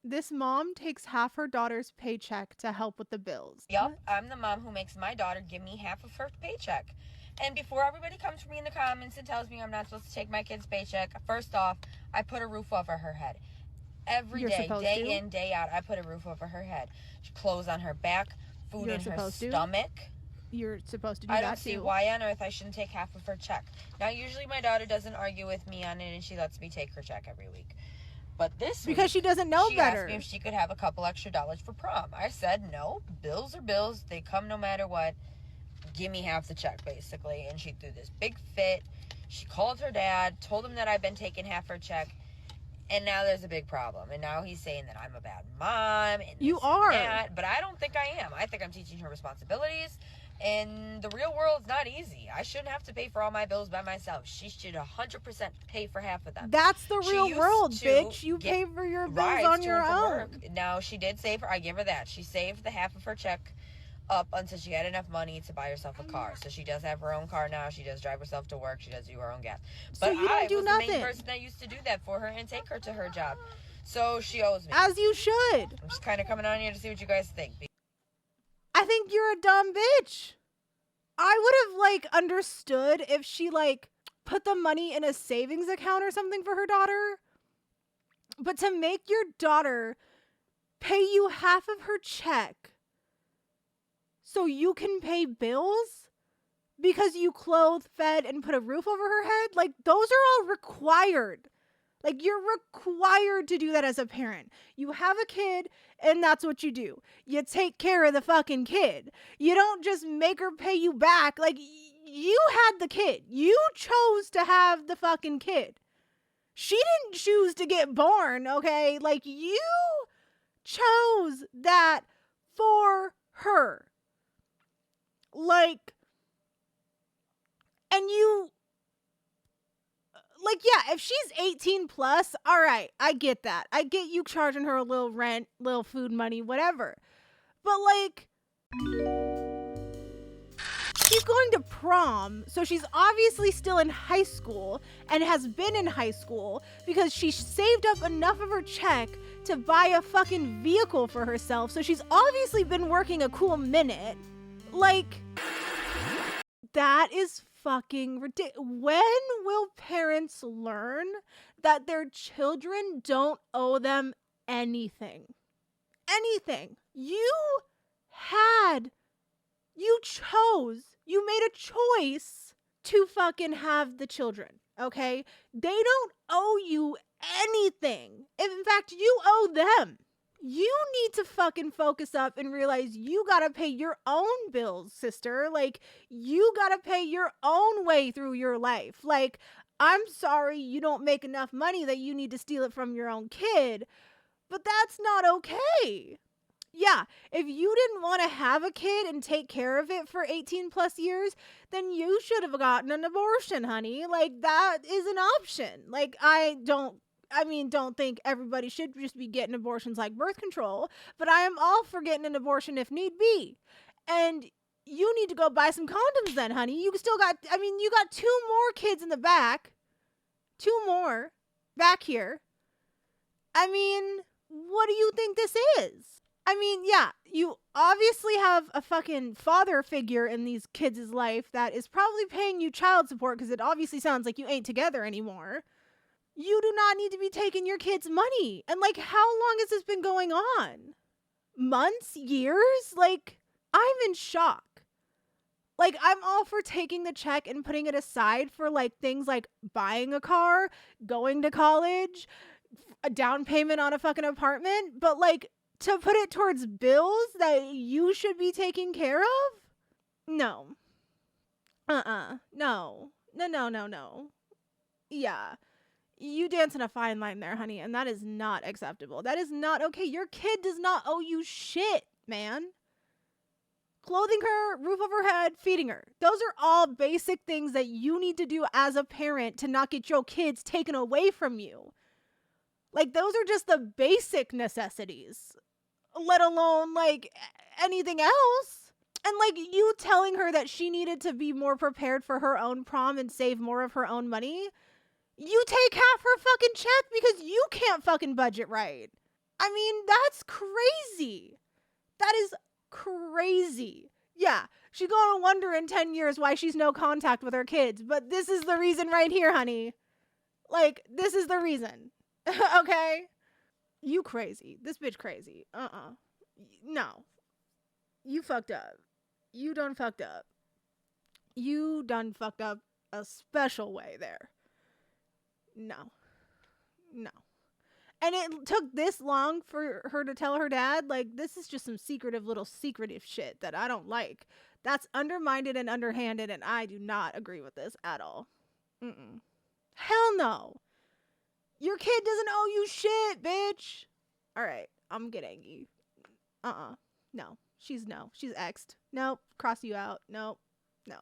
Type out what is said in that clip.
This mom takes half her daughter's paycheck to help with the bills. Yep, What? I'm the mom who makes my daughter give me half of her paycheck. And before everybody comes for me in the comments and tells me I'm not supposed to take my kid's paycheck, first off, I put a roof over her head. Every You're day, supposed day to. in, day out, I put a roof over her head. Clothes on her back, food You're in her supposed to. stomach. You're supposed to do I that don't see too. why on earth I shouldn't take half of her check. Now, usually my daughter doesn't argue with me on it, and she lets me take her check every week. But this Because week, she doesn't know she better. asked me if she could have a couple extra dollars for prom. I said, no, bills are bills. They come no matter what. Give me half the check, basically. And she threw this big fit. She called her dad, told him that I've been taking half her check. And now there's a big problem. And now he's saying that I'm a bad mom. And You are. And that. But I don't think I am. I think I'm teaching her responsibilities. And the real world's not easy. I shouldn't have to pay for all my bills by myself. She should 100% pay for half of them. That's the real world, bitch. You pay for your bills on your own. Work. Now, she did save her. I give her that. She saved the half of her check up until she had enough money to buy herself a car. So she does have her own car now. She does drive herself to work. She does do her own gas. So But you don't do was nothing. the main person that used to do that for her and take her to her job. So she owes me. As you should. I'm just kind of coming on here to see what you guys think. I think you're a dumb bitch. I would have, understood if she, put the money in a savings account or something for her daughter. But to make your daughter pay you half of her check so you can pay bills because you clothed, fed, and put a roof over her head, those are all required. You're required to do that as a parent. You have a kid, and that's what you do. You take care of the fucking kid. You don't just make her pay you back. You had the kid. You chose to have the fucking kid. She didn't choose to get born, okay? You chose that for her. And you... yeah, if she's 18 plus, all right, I get that. I get you charging her a little rent, little food money, whatever. But, she's going to prom, so she's obviously still in high school and has been in high school because she saved up enough of her check to buy a fucking vehicle for herself, so she's obviously been working a cool minute. That is fucking ridiculous. When will parents learn that their children don't owe them anything? Anything. You made a choice to fucking have the children, okay? They don't owe you anything. In fact, you owe them. You need to fucking focus up and realize you gotta pay your own bills, sister. You gotta pay your own way through your life. I'm sorry you don't make enough money that you need to steal it from your own kid, but that's not okay. Yeah, if you didn't want to have a kid and take care of it for 18 plus years, then you should have gotten an abortion, honey. That is an option. Don't think everybody should just be getting abortions like birth control, but I am all for getting an abortion if need be. And you need to go buy some condoms then, honey. You got 2 more kids in the back. 2 more back here. What do you think this is? Yeah, you obviously have a fucking father figure in these kids' life that is probably paying you child support because it obviously sounds like you ain't together anymore. You do not need to be taking your kids' money. And how long has this been going on? Months? Years? I'm in shock. I'm all for taking the check and putting it aside for things like buying a car, going to college, a down payment on a fucking apartment, but to put it towards bills that you should be taking care of? No. No. No. Yeah. You dancing a fine line there, honey, and that is not acceptable. That is not okay. Your kid does not owe you shit, man. Clothing her, roof over her head, feeding her. Those are all basic things that you need to do as a parent to not get your kids taken away from you. Those are just the basic necessities, let alone, anything else. And, you telling her that she needed to be more prepared for her own prom and save more of her own money. You take half her fucking check because you can't fucking budget right. I mean, that's crazy. That is crazy. Yeah, she's gonna wonder in 10 years why she's no contact with her kids, but this is the reason right here, honey. Like, this is the reason. Okay? You crazy. This bitch crazy. No. You fucked up. You done fucked up. You done fucked up a special way there. No. No. And it took this long for her to tell her dad, like, this is just some secretive shit that I don't like. That's undermined and underhanded, and I do not agree with this at all. Mm-mm. Hell no. Your kid doesn't owe you shit, bitch. All right, I'm getting angry. No. She's X'd. Nope. Cross you out. Nope. No.